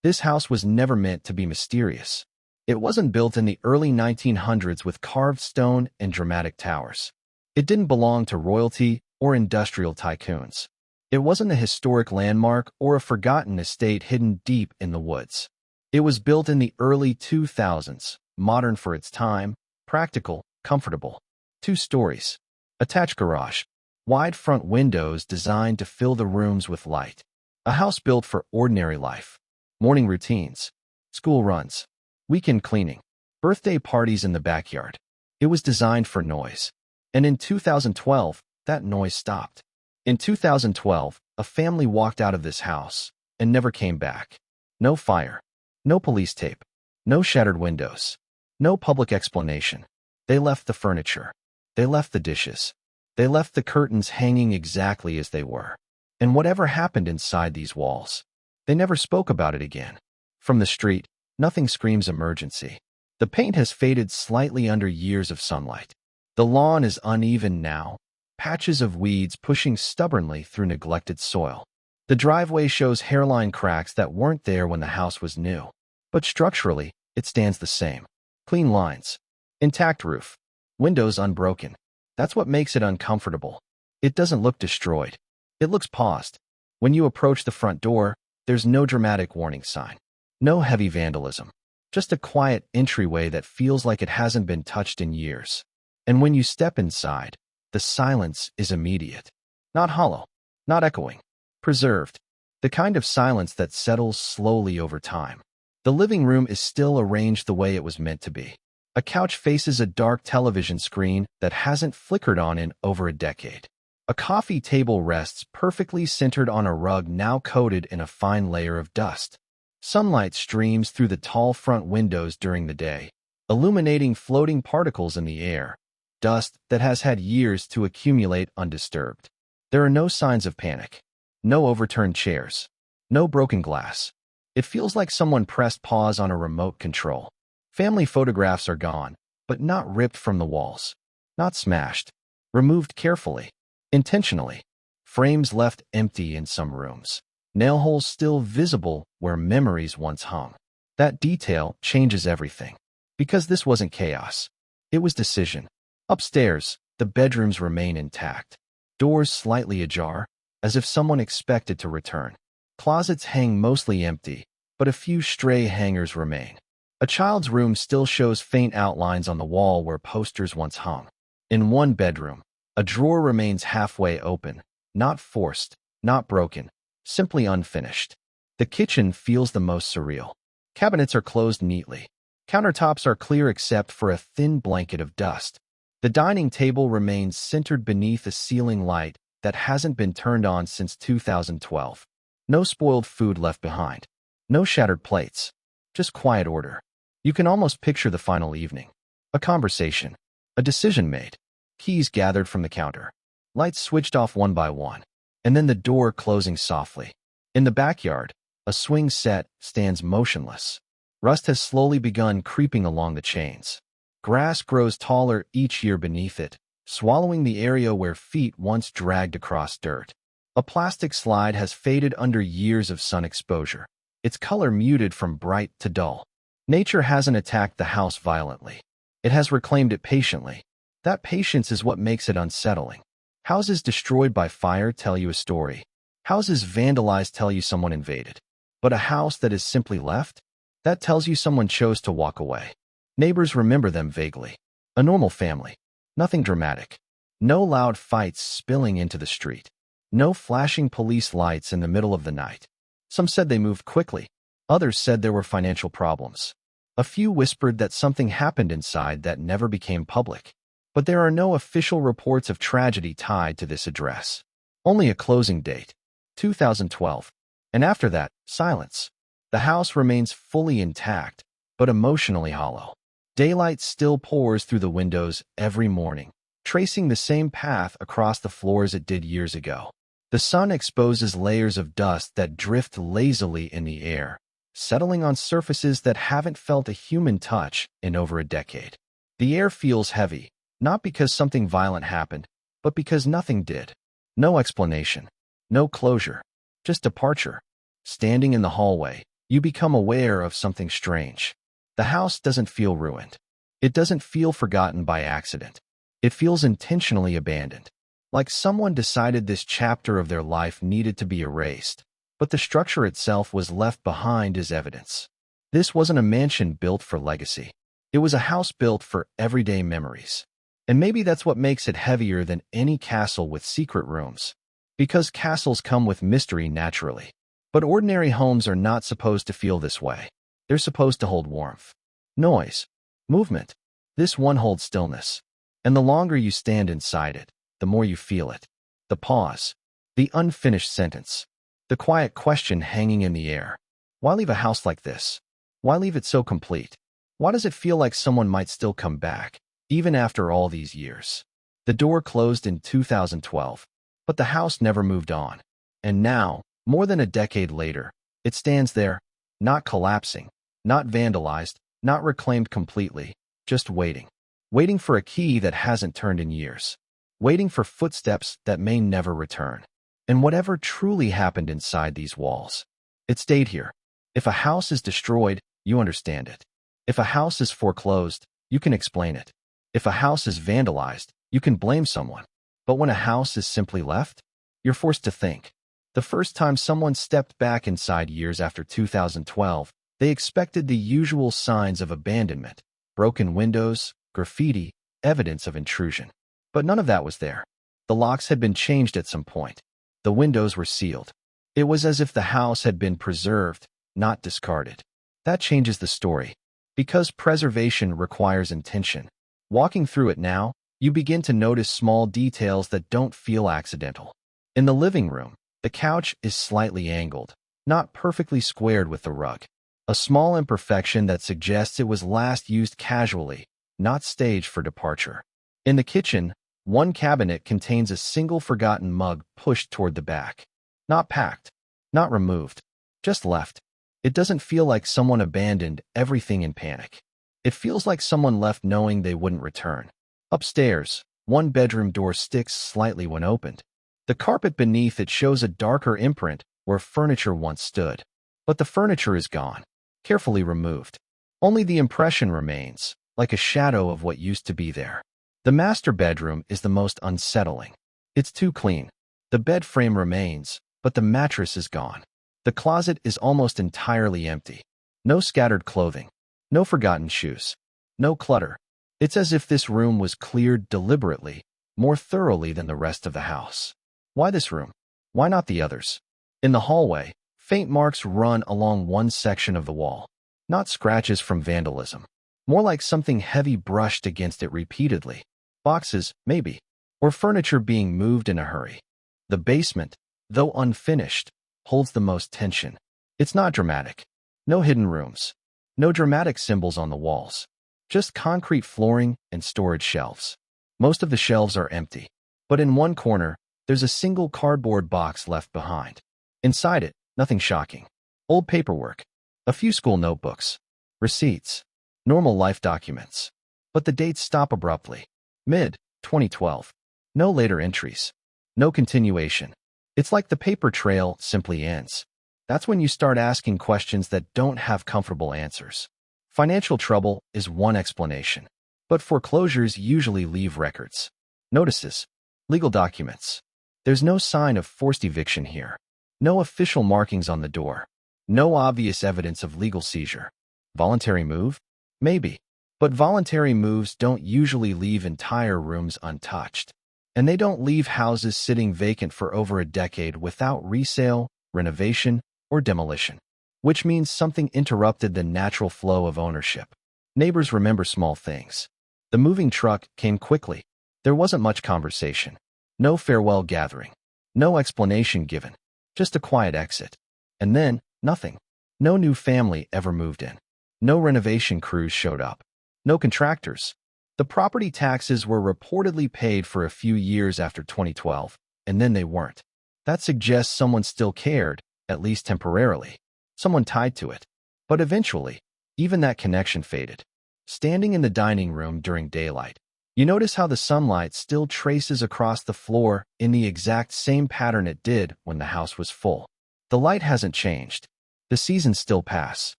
This house was never meant to be mysterious. It wasn't built in the early 1900s with carved stone and dramatic towers. It didn't belong to royalty or industrial tycoons. It wasn't a historic landmark or a forgotten estate hidden deep in the woods. It was built in the early 2000s, modern for its time, practical, comfortable. 2 stories. Attached garage. Wide front windows designed to fill the rooms with light. A house built for ordinary life. Morning routines. School runs. Weekend cleaning. Birthday parties in the backyard. It was designed for noise. And in 2012, that noise stopped. In 2012, a family walked out of this house and never came back. No fire. No police tape. No shattered windows. No public explanation. They left the furniture. They left the dishes. They left the curtains hanging exactly as they were. And whatever happened inside these walls, they never spoke about it again. From the street, nothing screams emergency. The paint has faded slightly under years of sunlight. The lawn is uneven now, patches of weeds pushing stubbornly through neglected soil. The driveway shows hairline cracks that weren't there when the house was new. But structurally, it stands the same. Clean lines. Intact roof. Windows unbroken. That's what makes it uncomfortable. It doesn't look destroyed. It looks paused. When you approach the front door, there's no dramatic warning sign. No heavy vandalism. Just a quiet entryway that feels like it hasn't been touched in years. And when you step inside, the silence is immediate. Not hollow. Not echoing. Preserved. The kind of silence that settles slowly over time. The living room is still arranged the way it was meant to be. A couch faces a dark television screen that hasn't flickered on in over a decade. A coffee table rests perfectly centered on a rug now coated in a fine layer of dust. Sunlight streams through the tall front windows during the day, illuminating floating particles in the air, dust that has had years to accumulate undisturbed. There are no signs of panic. No overturned chairs. No broken glass. It feels like someone pressed pause on a remote control. Family photographs are gone, but not ripped from the walls. Not smashed. Removed carefully. Intentionally. Frames left empty in some rooms. Nail holes still visible where memories once hung. That detail changes everything. Because this wasn't chaos. It was decision. Upstairs, the bedrooms remain intact. Doors slightly ajar, as if someone expected to return. Closets hang mostly empty, but a few stray hangers remain. A child's room still shows faint outlines on the wall where posters once hung. In one bedroom, a drawer remains halfway open, not forced, not broken, simply unfinished. The kitchen feels the most surreal. Cabinets are closed neatly. Countertops are clear except for a thin blanket of dust. The dining table remains centered beneath a ceiling light that hasn't been turned on since 2012. No spoiled food left behind. No shattered plates. Just quiet order. You can almost picture the final evening. A conversation. A decision made. Keys gathered from the counter. Lights switched off one by one. And then the door closing softly. In the backyard, a swing set stands motionless. Rust has slowly begun creeping along the chains. Grass grows taller each year beneath it, swallowing the area where feet once dragged across dirt. A plastic slide has faded under years of sun exposure, its color muted from bright to dull. Nature hasn't attacked the house violently. It has reclaimed it patiently. That patience is what makes it unsettling. Houses destroyed by fire tell you a story. Houses vandalized tell you someone invaded. But a house that is simply left? That tells you someone chose to walk away. Neighbors remember them vaguely. A normal family. Nothing dramatic. No loud fights spilling into the street. No flashing police lights in the middle of the night. Some said they moved quickly. Others said there were financial problems. A few whispered that something happened inside that never became public. But there are no official reports of tragedy tied to this address. Only a closing date, 2012. And after that, silence. The house remains fully intact, but emotionally hollow. Daylight still pours through the windows every morning, tracing the same path across the floors it did years ago. The sun exposes layers of dust that drift lazily in the air, settling on surfaces that haven't felt a human touch in over a decade. The air feels heavy, not because something violent happened, but because nothing did. No explanation. No closure. Just departure. Standing in the hallway, you become aware of something strange. The house doesn't feel ruined. It doesn't feel forgotten by accident. It feels intentionally abandoned. Like someone decided this chapter of their life needed to be erased, but the structure itself was left behind as evidence. This wasn't a mansion built for legacy. It was a house built for everyday memories. And maybe that's what makes it heavier than any castle with secret rooms. Because castles come with mystery naturally. But ordinary homes are not supposed to feel this way. They're supposed to hold warmth, noise, movement. This one holds stillness. And the longer you stand inside it, the more you feel it. The pause, the unfinished sentence, the quiet question hanging in the air. Why leave a house like this? Why leave it so complete? Why does it feel like someone might still come back, even after all these years? The door closed in 2012, but the house never moved on. And now, more than a decade later, it stands there, not collapsing, not vandalized, not reclaimed completely, just waiting. Waiting for a key that hasn't turned in years. Waiting for footsteps that may never return. And whatever truly happened inside these walls, it stayed here. If a house is destroyed, you understand it. If a house is foreclosed, you can explain it. If a house is vandalized, you can blame someone. But when a house is simply left, you're forced to think. The first time someone stepped back inside years after 2012, they expected the usual signs of abandonment: broken windows, graffiti, evidence of intrusion. But none of that was there. The locks had been changed at some point. The windows were sealed. It was as if the house had been preserved, not discarded. That changes the story. Because preservation requires intention. Walking through it now, you begin to notice small details that don't feel accidental. In the living room, the couch is slightly angled, not perfectly squared with the rug. A small imperfection that suggests it was last used casually, not staged for departure. In the kitchen, one cabinet contains a single forgotten mug pushed toward the back. Not packed, not removed, just left. It doesn't feel like someone abandoned everything in panic. It feels like someone left knowing they wouldn't return. Upstairs, one bedroom door sticks slightly when opened. The carpet beneath it shows a darker imprint where furniture once stood. But the furniture is gone, carefully removed. Only the impression remains, like a shadow of what used to be there. The master bedroom is the most unsettling. It's too clean. The bed frame remains, but the mattress is gone. The closet is almost entirely empty. No scattered clothing. No forgotten shoes. No clutter. It's as if this room was cleared deliberately, more thoroughly than the rest of the house. Why this room? Why not the others? In the hallway, faint marks run along one section of the wall. Not scratches from vandalism. More like something heavy brushed against it repeatedly. Boxes, maybe. Or furniture being moved in a hurry. The basement, though unfinished, holds the most tension. It's not dramatic. No hidden rooms. No dramatic symbols on the walls. Just concrete flooring and storage shelves. Most of the shelves are empty. But in one corner, there's a single cardboard box left behind. Inside it, nothing shocking. Old paperwork. A few school notebooks. Receipts. Normal life documents. But the dates stop abruptly. Mid-2012. No later entries. No continuation. It's like the paper trail simply ends. That's when you start asking questions that don't have comfortable answers. Financial trouble is one explanation. But foreclosures usually leave records. Notices. Legal documents. There's no sign of forced eviction here. No official markings on the door. No obvious evidence of legal seizure. Voluntary move? Maybe. But voluntary moves don't usually leave entire rooms untouched. And they don't leave houses sitting vacant for over a decade without resale, renovation, or demolition. Which means something interrupted the natural flow of ownership. Neighbors remember small things. The moving truck came quickly. There wasn't much conversation. No farewell gathering. No explanation given. Just a quiet exit. And then, nothing. No new family ever moved in. No renovation crews showed up. No contractors. The property taxes were reportedly paid for a few years after 2012, and then they weren't. That suggests someone still cared, at least temporarily. Someone tied to it. But eventually, even that connection faded. Standing in the dining room during daylight, you notice how the sunlight still traces across the floor in the exact same pattern it did when the house was full. The light hasn't changed. The seasons still pass.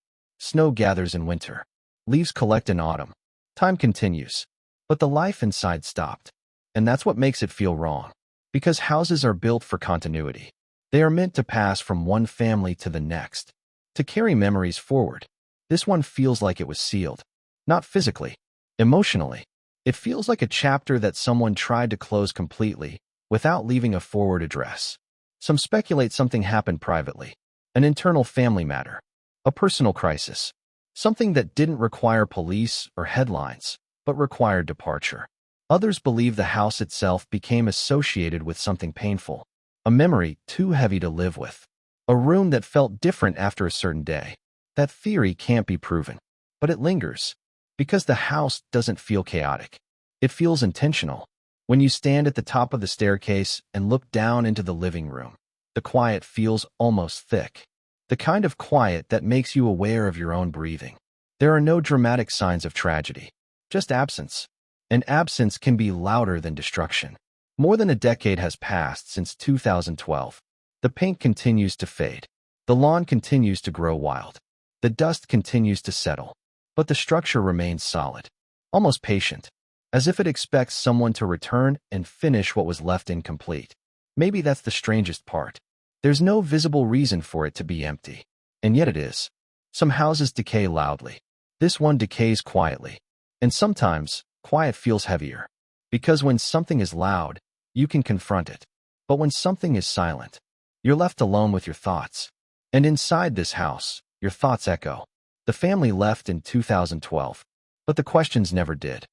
Snow gathers in winter. Leaves collect in autumn. Time continues. But the life inside stopped. And that's what makes it feel wrong. Because houses are built for continuity. They are meant to pass from one family to the next. To carry memories forward. This one feels like it was sealed. Not physically. Emotionally. It feels like a chapter that someone tried to close completely, without leaving a forward address. Some speculate something happened privately. An internal family matter. A personal crisis. Something that didn't require police or headlines, but required departure. Others believe the house itself became associated with something painful. A memory too heavy to live with. A room that felt different after a certain day. That theory can't be proven. But it lingers. Because the house doesn't feel chaotic. It feels intentional. When you stand at the top of the staircase and look down into the living room, the quiet feels almost thick. The kind of quiet that makes you aware of your own breathing. There are no dramatic signs of tragedy. Just absence. And absence can be louder than destruction. More than a decade has passed since 2012. The paint continues to fade. The lawn continues to grow wild. The dust continues to settle. But the structure remains solid. Almost patient. As if it expects someone to return and finish what was left incomplete. Maybe that's the strangest part. There's no visible reason for it to be empty. And yet it is. Some houses decay loudly. This one decays quietly. And sometimes, quiet feels heavier. Because when something is loud, you can confront it. But when something is silent, you're left alone with your thoughts. And inside this house, your thoughts echo. The family left in 2012. But the questions never did.